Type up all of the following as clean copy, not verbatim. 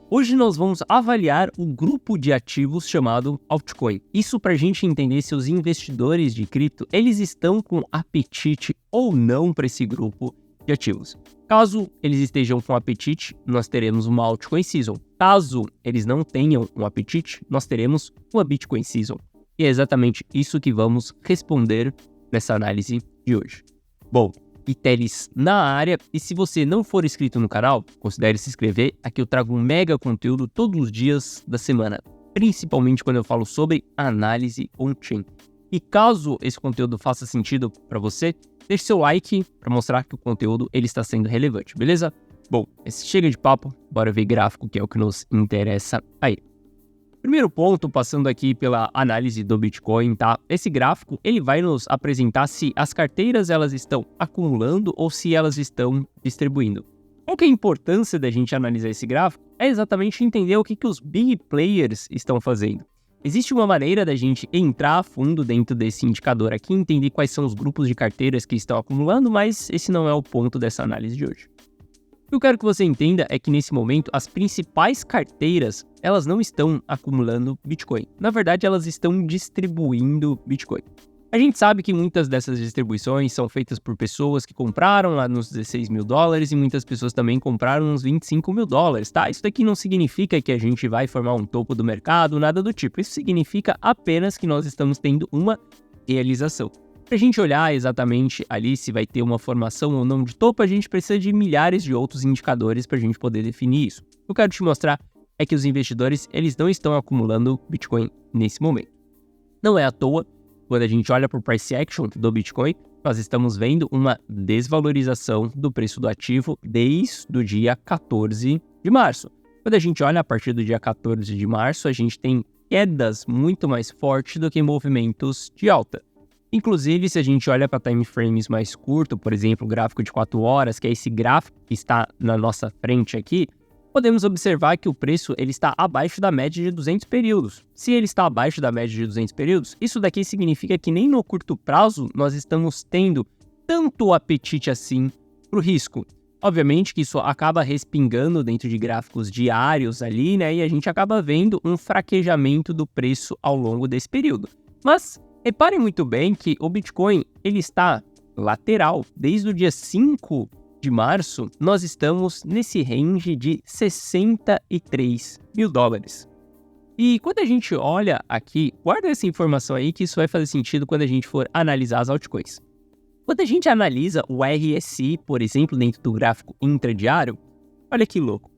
Hoje nós vamos avaliar o grupo de ativos chamado altcoin. Isso para a gente entender se os investidores de cripto eles estão com apetite ou não para esse grupo de ativos. Caso eles estejam com apetite, nós teremos uma altcoin season. Caso eles não tenham um apetite, nós teremos uma Bitcoin season. E é exatamente isso que vamos responder nessa análise de hoje. Bom, Itelis na área, e se você não for inscrito no canal, considere se inscrever. Aqui eu trago um mega conteúdo todos os dias da semana, principalmente quando eu falo sobre análise on-chain. E caso esse conteúdo faça sentido para você, deixe seu like para mostrar que o conteúdo ele está sendo relevante, beleza? Bom, chega de papo, bora ver gráfico, que é o que nos interessa aí. Primeiro ponto, passando aqui pela análise do Bitcoin, tá? Esse gráfico, ele vai nos apresentar se as carteiras elas estão acumulando ou se elas estão distribuindo. Qual que é a importância da gente analisar esse gráfico? É exatamente entender o que os big players estão fazendo. Existe uma maneira da gente entrar a fundo dentro desse indicador aqui, entender quais são os grupos de carteiras que estão acumulando, mas esse não é o ponto dessa análise de hoje. O que eu quero que você entenda é que nesse momento as principais carteiras elas não estão acumulando Bitcoin. Na verdade, elas estão distribuindo Bitcoin. A gente sabe que muitas dessas distribuições são feitas por pessoas que compraram lá nos $16 mil e muitas pessoas também compraram uns $25 mil, tá? Isso daqui não significa que a gente vai formar um topo do mercado, nada do tipo. Isso significa apenas que nós estamos tendo uma realização. Para a gente olhar exatamente ali se vai ter uma formação ou não de topo, a gente precisa de milhares de outros indicadores para a gente poder definir isso. O que eu quero te mostrar é que os investidores eles não estão acumulando Bitcoin nesse momento. Não é à toa, quando a gente olha para o price action do Bitcoin, nós estamos vendo uma desvalorização do preço do ativo desde o dia 14 de março. Quando a gente olha a partir do dia 14 de março, a gente tem quedas muito mais fortes do que movimentos de alta. Inclusive, se a gente olha para time frames mais curto, por exemplo, o gráfico de 4 horas, que é esse gráfico que está na nossa frente aqui, podemos observar que o preço ele está abaixo da média de 200 períodos. Se ele está abaixo da média de 200 períodos, isso daqui significa que nem no curto prazo nós estamos tendo tanto apetite assim para o risco. Obviamente que isso acaba respingando dentro de gráficos diários ali, né? E a gente acaba vendo um fraquejamento do preço ao longo desse período. Mas reparem muito bem que o Bitcoin ele está lateral. Desde o dia 5 de março, nós estamos nesse range de $63 mil. E quando a gente olha aqui, guarda essa informação aí que isso vai fazer sentido quando a gente for analisar as altcoins. Quando a gente analisa o RSI, por exemplo, dentro do gráfico intradiário, olha que louco.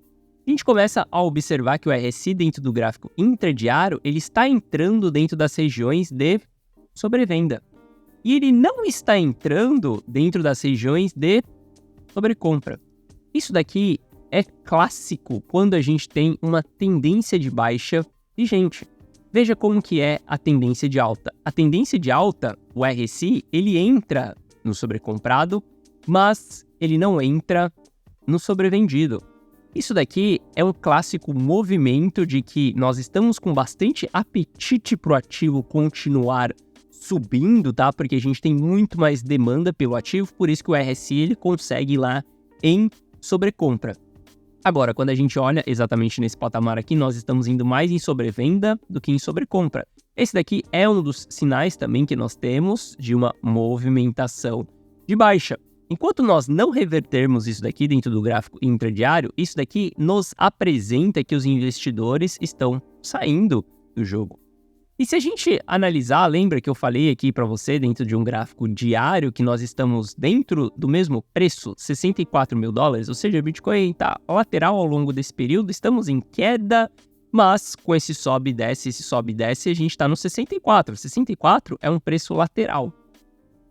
A gente começa a observar que o RSI dentro do gráfico intradiário, ele está entrando dentro das regiões de sobrevenda. E ele não está entrando dentro das regiões de sobrecompra. Isso daqui é clássico quando a gente tem uma tendência de baixa vigente. Veja como que é a tendência de alta. A tendência de alta, o RSI, ele entra no sobrecomprado, mas ele não entra no sobrevendido. Isso daqui é um clássico movimento de que nós estamos com bastante apetite para o ativo continuar subindo, tá? Porque a gente tem muito mais demanda pelo ativo, por isso que o RSI ele consegue ir lá em sobrecompra. Agora, quando a gente olha exatamente nesse patamar aqui, nós estamos indo mais em sobrevenda do que em sobrecompra. Esse daqui é um dos sinais também que nós temos de uma movimentação de baixa. Enquanto nós não revertermos isso daqui dentro do gráfico intradiário, isso daqui nos apresenta que os investidores estão saindo do jogo. E se a gente analisar, lembra que eu falei aqui para você dentro de um gráfico diário que nós estamos dentro do mesmo preço, $64 mil, ou seja, o Bitcoin está lateral ao longo desse período, estamos em queda, mas com esse sobe e desce, a gente está no 64. 64 é um preço lateral.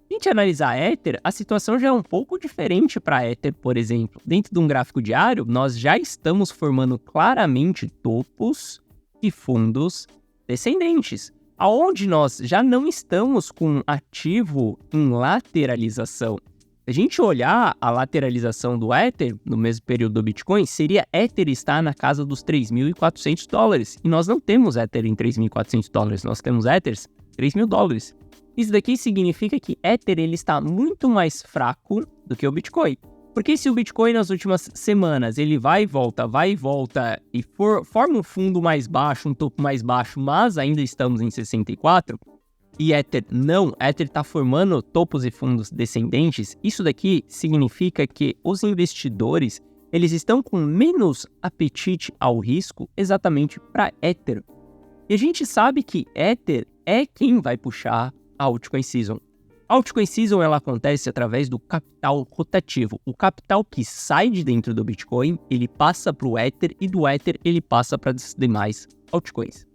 Se a gente analisar Ether, a situação já é um pouco diferente para Ether, por exemplo. Dentro de um gráfico diário, nós já estamos formando claramente topos e fundos descendentes, aonde nós já não estamos com ativo em lateralização. Se a gente olhar a lateralização do Ether no mesmo período do Bitcoin, seria Ether estar na casa dos $3.400. E nós não temos Ether em $3.400, nós temos Ethers $3 mil. Isso daqui significa que Ether ele está muito mais fraco do que o Bitcoin. Porque se o Bitcoin nas últimas semanas ele vai e volta e forma um fundo mais baixo, um topo mais baixo, mas ainda estamos em 64, e Ether não, Ether está formando topos e fundos descendentes, isso daqui significa que os investidores eles estão com menos apetite ao risco exatamente para Ether. E a gente sabe que Ether é quem vai puxar a Altcoin Season. A Altcoin Season ela acontece através do capital rotativo. O capital que sai de dentro do Bitcoin, ele passa para o Ether e do Ether ele passa para as demais altcoins.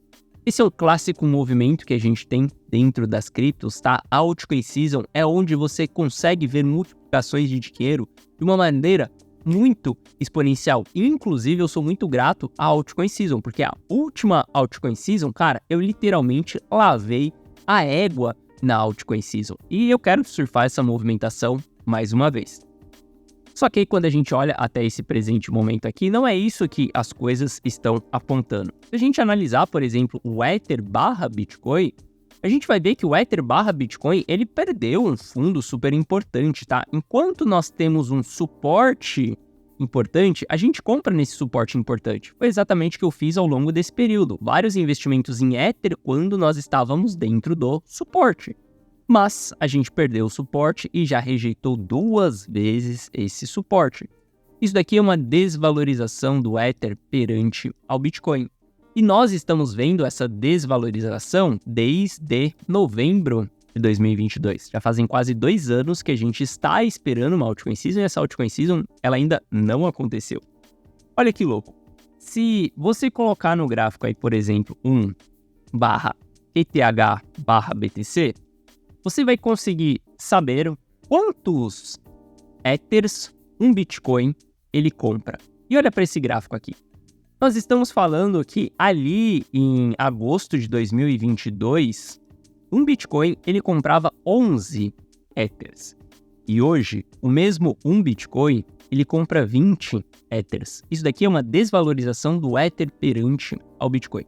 Esse é um clássico movimento que a gente tem dentro das criptos, tá? A Altcoin Season é onde você consegue ver multiplicações de dinheiro de uma maneira muito exponencial. Inclusive, eu sou muito grato à Altcoin Season, porque a última Altcoin Season, cara, eu literalmente lavei a égua na Altcoin Season. E eu quero surfar essa movimentação mais uma vez. Só que aí, quando a gente olha até esse presente momento aqui, não é isso que as coisas estão apontando. Se a gente analisar, por exemplo, o Ether barra Bitcoin, a gente vai ver que o Ether barra Bitcoin, ele perdeu um fundo super importante, tá? Enquanto nós temos um suporte importante, a gente compra nesse suporte importante. Foi exatamente o que eu fiz ao longo desse período. Vários investimentos em Ether quando nós estávamos dentro do suporte. Mas a gente perdeu o suporte e já rejeitou 2 vezes esse suporte. Isso daqui é uma desvalorização do Ether perante ao Bitcoin. E nós estamos vendo essa desvalorização desde novembro de 2022. Já fazem quase 2 anos que a gente está esperando uma Altcoin Season e essa Altcoin Season ela ainda não aconteceu. Olha que louco. Se você colocar no gráfico aí, por exemplo, 1/ETH/BTC, você vai conseguir saber quantos Ethers um Bitcoin ele compra. E olha para esse gráfico aqui. Nós estamos falando que ali em agosto de 2022, um Bitcoin ele comprava 11 Ethers. E hoje, o mesmo um Bitcoin ele compra 20 Ethers. Isso daqui é uma desvalorização do Ether perante ao Bitcoin.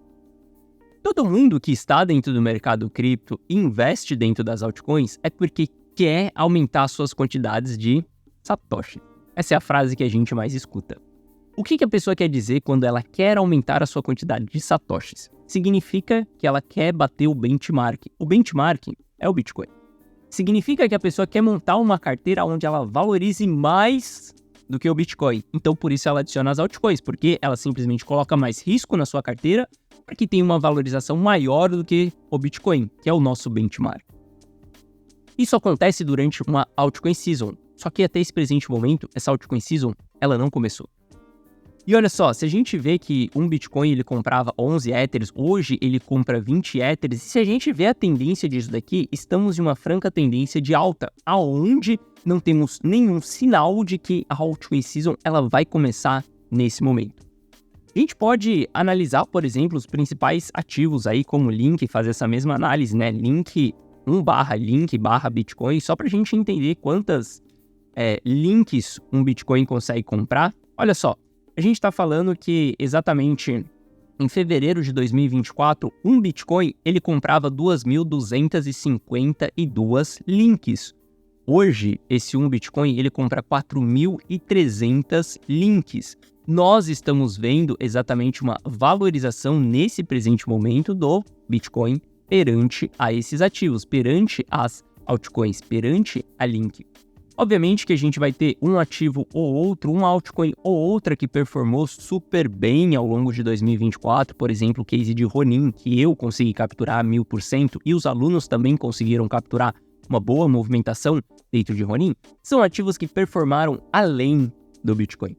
Todo mundo que está dentro do mercado cripto e investe dentro das altcoins é porque quer aumentar suas quantidades de Satoshi. Essa é a frase que a gente mais escuta. O que a pessoa quer dizer quando ela quer aumentar a sua quantidade de Satoshis? Significa que ela quer bater o benchmark. O benchmark é o Bitcoin. Significa que a pessoa quer montar uma carteira onde ela valorize mais do que o Bitcoin. Então, por isso ela adiciona as altcoins, porque ela simplesmente coloca mais risco na sua carteira porque tem uma valorização maior do que o Bitcoin, que é o nosso benchmark. Isso acontece durante uma Altcoin Season, só que até esse presente momento, essa Altcoin Season, ela não começou. E olha só, se a gente vê que um Bitcoin ele comprava 11 Ethers, hoje ele compra 20 Ethers, e se a gente vê a tendência disso daqui, estamos em uma franca tendência de alta, aonde não temos nenhum sinal de que a Altcoin Season ela vai começar nesse momento. A gente pode analisar, por exemplo, os principais ativos aí, como Link, fazer essa mesma análise, né? Link 1/Link/Bitcoin, só para a gente entender quantas links um Bitcoin consegue comprar. Olha só, a gente está falando que exatamente em fevereiro de 2024, um Bitcoin ele comprava 2.252 links. Hoje, esse um Bitcoin ele compra 4.300 links. Nós estamos vendo exatamente uma valorização nesse presente momento do Bitcoin perante a esses ativos, perante as altcoins, perante a Link. Obviamente que a gente vai ter um ativo ou outro, uma altcoin ou outra que performou super bem ao longo de 2024, por exemplo, o case de Ronin, que eu consegui capturar 1000% e os alunos também conseguiram capturar uma boa movimentação dentro de Ronin, são ativos que performaram além do Bitcoin.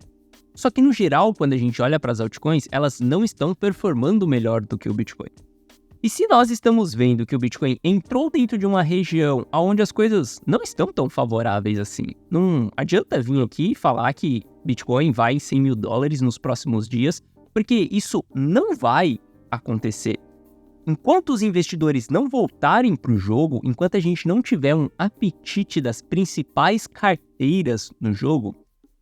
Só que no geral, quando a gente olha para as altcoins, elas não estão performando melhor do que o Bitcoin. E se nós estamos vendo que o Bitcoin entrou dentro de uma região onde as coisas não estão tão favoráveis assim, não adianta vir aqui e falar que Bitcoin vai em $100 mil nos próximos dias, porque isso não vai acontecer. Enquanto os investidores não voltarem para o jogo, enquanto a gente não tiver um apetite das principais carteiras no jogo,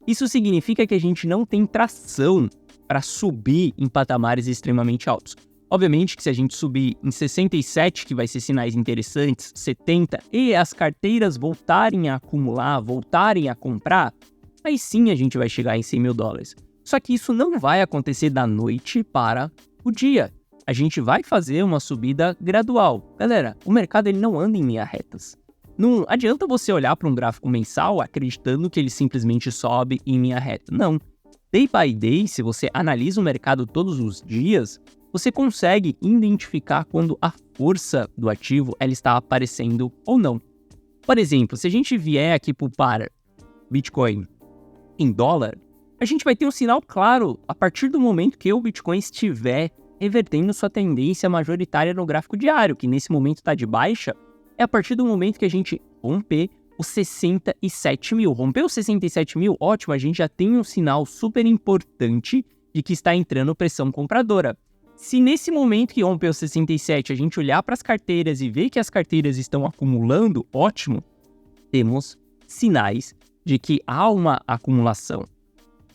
isso significa que a gente não tem tração para subir em patamares extremamente altos. Obviamente que se a gente subir em 67, que vai ser sinais interessantes, 70, e as carteiras voltarem a acumular, voltarem a comprar, aí sim a gente vai chegar em 100 mil dólares. Só que isso não vai acontecer da noite para o dia. A gente vai fazer uma subida gradual. Galera, o mercado ele não anda em linhas retas. Não adianta você olhar para um gráfico mensal acreditando que ele simplesmente sobe em linha reta. Não. Day by day, se você analisa o mercado todos os dias, você consegue identificar quando a força do ativo ela está aparecendo ou não. Por exemplo, se a gente vier aqui para Bitcoin em dólar, a gente vai ter um sinal claro a partir do momento que o Bitcoin estiver revertendo sua tendência majoritária no gráfico diário, que nesse momento está de baixa, é a partir do momento que a gente romper os 67 mil. Rompeu os 67 mil, ótimo, a gente já tem um sinal super importante de que está entrando pressão compradora. Se nesse momento que rompeu os 67 a gente olhar para as carteiras e ver que as carteiras estão acumulando, ótimo, temos sinais de que há uma acumulação.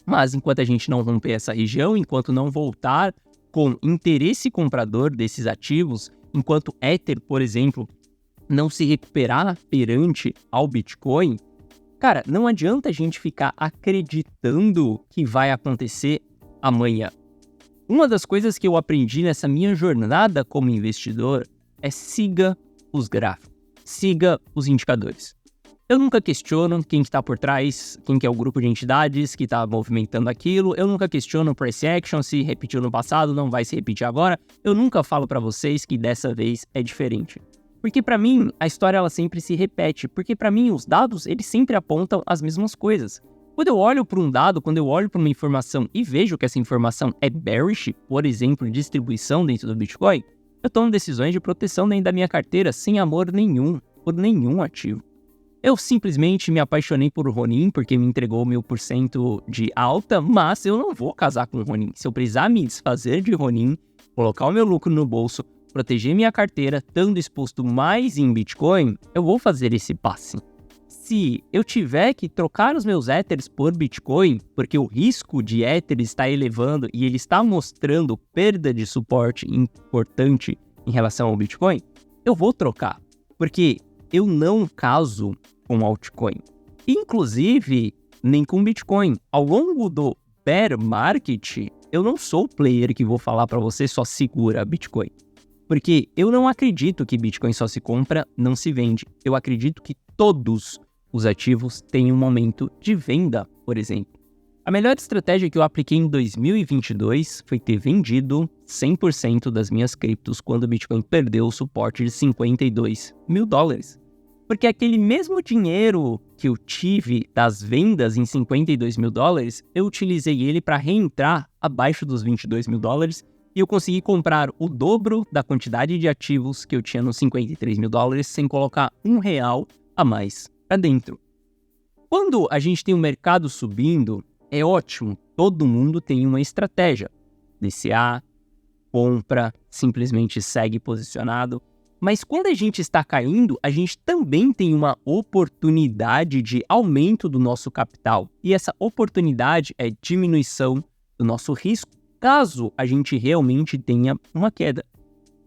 Mas enquanto a gente não romper essa região, enquanto não voltar com interesse comprador desses ativos, enquanto Ether, por exemplo, não se recuperar perante ao Bitcoin, cara, não adianta a gente ficar acreditando que vai acontecer amanhã. Uma das coisas que eu aprendi nessa minha jornada como investidor é siga os gráficos, siga os indicadores. Eu nunca questiono quem que está por trás, quem que é o grupo de entidades que está movimentando aquilo. Eu nunca questiono o price action, se repetiu no passado, não vai se repetir agora. Eu nunca falo para vocês que dessa vez é diferente. Porque para mim, a história ela sempre se repete. Porque para mim, os dados, eles sempre apontam as mesmas coisas. Quando eu olho para um dado, quando eu olho para uma informação e vejo que essa informação é bearish, por exemplo, distribuição dentro do Bitcoin, eu tomo decisões de proteção dentro da minha carteira sem amor nenhum, por nenhum ativo. Eu simplesmente me apaixonei por Ronin, porque me entregou 1000% de alta, mas eu não vou casar com Ronin. Se eu precisar me desfazer de Ronin, colocar o meu lucro no bolso, proteger minha carteira, estando exposto mais em Bitcoin, eu vou fazer esse passe. Se eu tiver que trocar os meus Ethers por Bitcoin, porque o risco de Ether está elevando e ele está mostrando perda de suporte importante em relação ao Bitcoin, eu vou trocar, porque eu não caso com altcoin. Inclusive, nem com Bitcoin. Ao longo do bear market, eu não sou o player que vou falar para você só segura Bitcoin. Porque eu não acredito que Bitcoin só se compra, não se vende. Eu acredito que todos os ativos têm um momento de venda, por exemplo. A melhor estratégia que eu apliquei em 2022 foi ter vendido 100% das minhas criptos quando o Bitcoin perdeu o suporte de 52 mil dólares. Porque aquele mesmo dinheiro que eu tive das vendas em 52 mil dólares, eu utilizei ele para reentrar abaixo dos 22 mil dólares e eu consegui comprar o dobro da quantidade de ativos que eu tinha nos 53 mil dólares sem colocar R$1 a mais para dentro. Quando a gente tem o mercado subindo, é ótimo, todo mundo tem uma estratégia. DCA, compra, simplesmente segue posicionado. Mas quando a gente está caindo, a gente também tem uma oportunidade de aumento do nosso capital. E essa oportunidade é diminuição do nosso risco, caso a gente realmente tenha uma queda.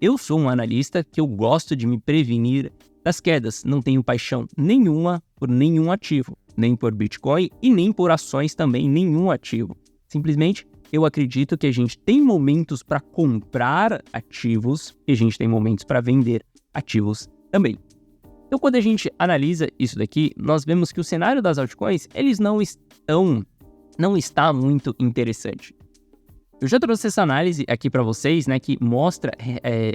Eu sou um analista que eu gosto de me prevenir das quedas. Não tenho paixão nenhuma por nenhum ativo, nem por Bitcoin e nem por ações também, nenhum ativo. Simplesmente, eu acredito que a gente tem momentos para comprar ativos e a gente tem momentos para vender ativos também. Então, quando a gente analisa isso daqui, nós vemos que o cenário das altcoins, eles não está muito interessante. Eu já trouxe essa análise aqui para vocês, né, que mostra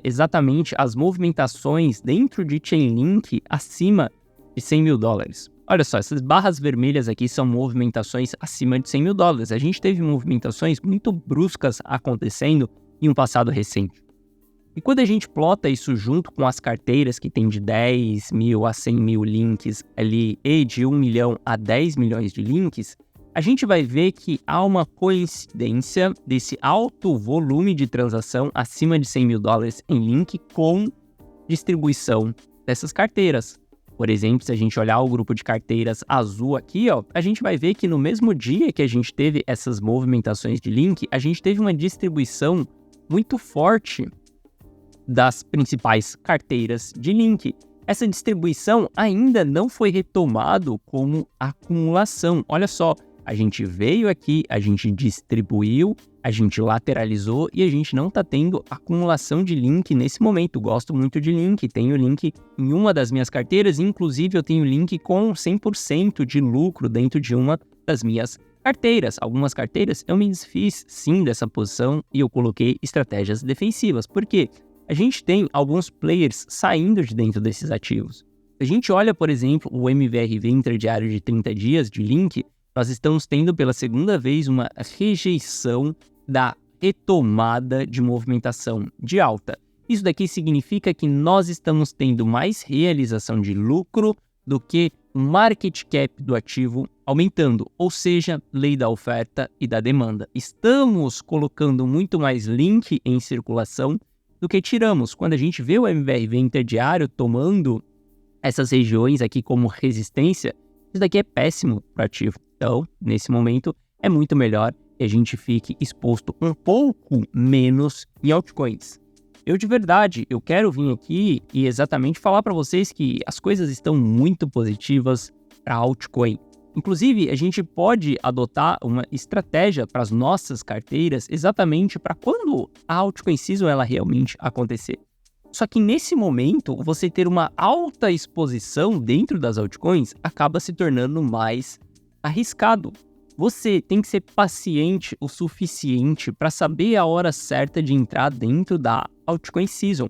exatamente as movimentações dentro de Chainlink acima de 100 mil dólares. Olha só, essas barras vermelhas aqui são movimentações acima de 100 mil dólares. A gente teve movimentações muito bruscas acontecendo em um passado recente. E quando a gente plota isso junto com as carteiras que tem de 10 mil a 100 mil links ali e de 1 milhão a 10 milhões de links, a gente vai ver que há uma coincidência desse alto volume de transação acima de 100 mil dólares em link com distribuição dessas carteiras. Por exemplo, se a gente olhar o grupo de carteiras azul aqui, ó, a gente vai ver que no mesmo dia que a gente teve essas movimentações de link, a gente teve uma distribuição muito forte das principais carteiras de link. Essa distribuição ainda não foi retomado como acumulação. Olha só, A gente veio aqui, a gente distribuiu, a gente lateralizou e a gente não está tendo acumulação de link nesse momento. Gosto muito de link, tenho link em uma das minhas carteiras, inclusive eu tenho link com 100% de lucro dentro de uma das minhas carteiras. Algumas carteiras eu me desfiz sim dessa posição e eu coloquei estratégias defensivas. Por quê? A gente tem alguns players saindo de dentro desses ativos. Se a gente olha, por exemplo, o MVRV intradiário de 30 dias de link, nós estamos tendo pela segunda vez uma rejeição da retomada de movimentação de alta. Isso daqui significa que nós estamos tendo mais realização de lucro do que o market cap do ativo aumentando, ou seja, lei da oferta e da demanda. Estamos colocando muito mais link em circulação do que tiramos. Quando a gente vê o MVRV interdiário tomando essas regiões aqui como resistência, isso daqui é péssimo para o ativo. Então, nesse momento, é muito melhor que a gente fique exposto um pouco menos em altcoins. Eu de verdade, eu quero vir aqui e exatamente falar para vocês que as coisas estão muito positivas para altcoin. Inclusive, a gente pode adotar uma estratégia para as nossas carteiras exatamente para quando a altcoin season ela realmente acontecer. Só que nesse momento, você ter uma alta exposição dentro das altcoins acaba se tornando mais arriscado. Você tem que ser paciente o suficiente para saber a hora certa de entrar dentro da altcoin season.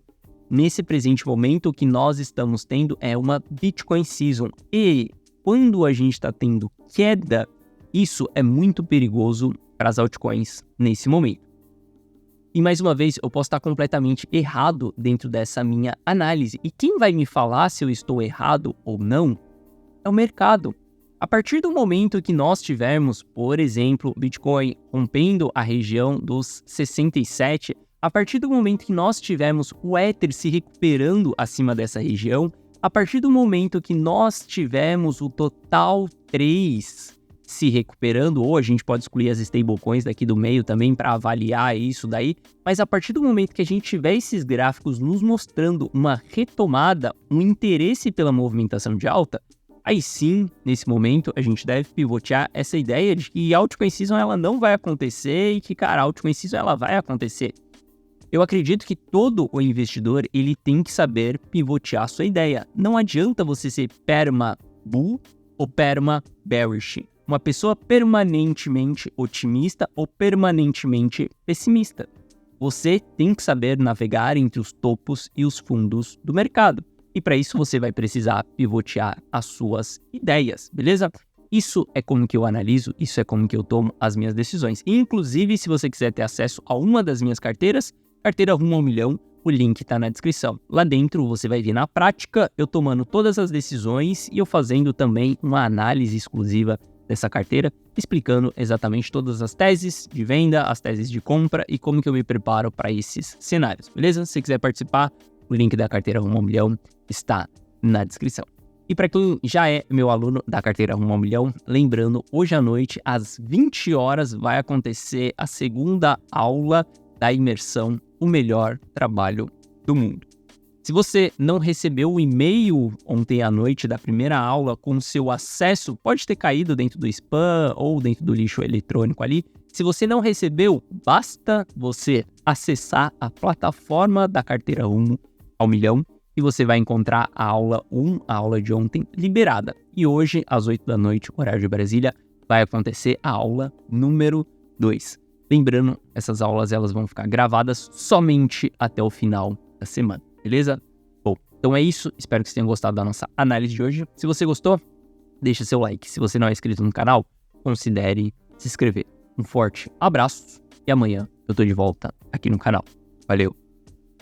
Nesse presente momento, o que nós estamos tendo é uma Bitcoin season. E quando a gente está tendo queda, isso é muito perigoso para as altcoins nesse momento. E mais uma vez, eu posso estar completamente errado dentro dessa minha análise. E quem vai me falar se eu estou errado ou não é o mercado. A partir do momento que nós tivermos, por exemplo, Bitcoin rompendo a região dos 67, a partir do momento que nós tivermos o Ether se recuperando acima dessa região, a partir do momento que nós tivermos o Total 3 se recuperando, ou a gente pode excluir as stablecoins daqui do meio também para avaliar isso daí, mas a partir do momento que a gente tiver esses gráficos nos mostrando uma retomada, um interesse pela movimentação de alta, aí sim, nesse momento, a gente deve pivotear essa ideia de que a altcoin season ela não vai acontecer e que, cara, a altcoin season ela vai acontecer. Eu acredito que todo o investidor ele tem que saber pivotear a sua ideia. Não adianta você ser perma bull ou perma bearish. Uma pessoa permanentemente otimista ou permanentemente pessimista. Você tem que saber navegar entre os topos e os fundos do mercado. E para isso você vai precisar pivotear as suas ideias, beleza? Isso é como que eu analiso, isso é como que eu tomo as minhas decisões. Inclusive, se você quiser ter acesso a uma das minhas carteiras, carteira Rumo ao Milhão, o link está na descrição. Lá dentro você vai ver na prática eu tomando todas as decisões e eu fazendo também uma análise exclusiva dessa carteira, explicando exatamente todas as teses de venda, as teses de compra e como que eu me preparo para esses cenários, beleza? Se você quiser participar, o link da carteira Rumo ao Milhão está na descrição. E para quem já é meu aluno da carteira Rumo ao Milhão, lembrando, hoje à noite, às 20 horas, vai acontecer a segunda aula da imersão O Melhor Trabalho do Mundo. Se você não recebeu o e-mail ontem à noite da primeira aula com seu acesso, pode ter caído dentro do spam ou dentro do lixo eletrônico ali. Se você não recebeu, basta você acessar a plataforma da carteira Rumo ao Milhão e você vai encontrar a aula 1, a aula de ontem, liberada. E hoje, às 8 da noite, horário de Brasília, vai acontecer a aula número 2. Lembrando, essas aulas elas vão ficar gravadas somente até o final da semana, beleza? Bom, então é isso. Espero que vocês tenham gostado da nossa análise de hoje. Se você gostou, deixa seu like. Se você não é inscrito no canal, considere se inscrever. Um forte abraço e amanhã eu tô de volta aqui no canal. Valeu!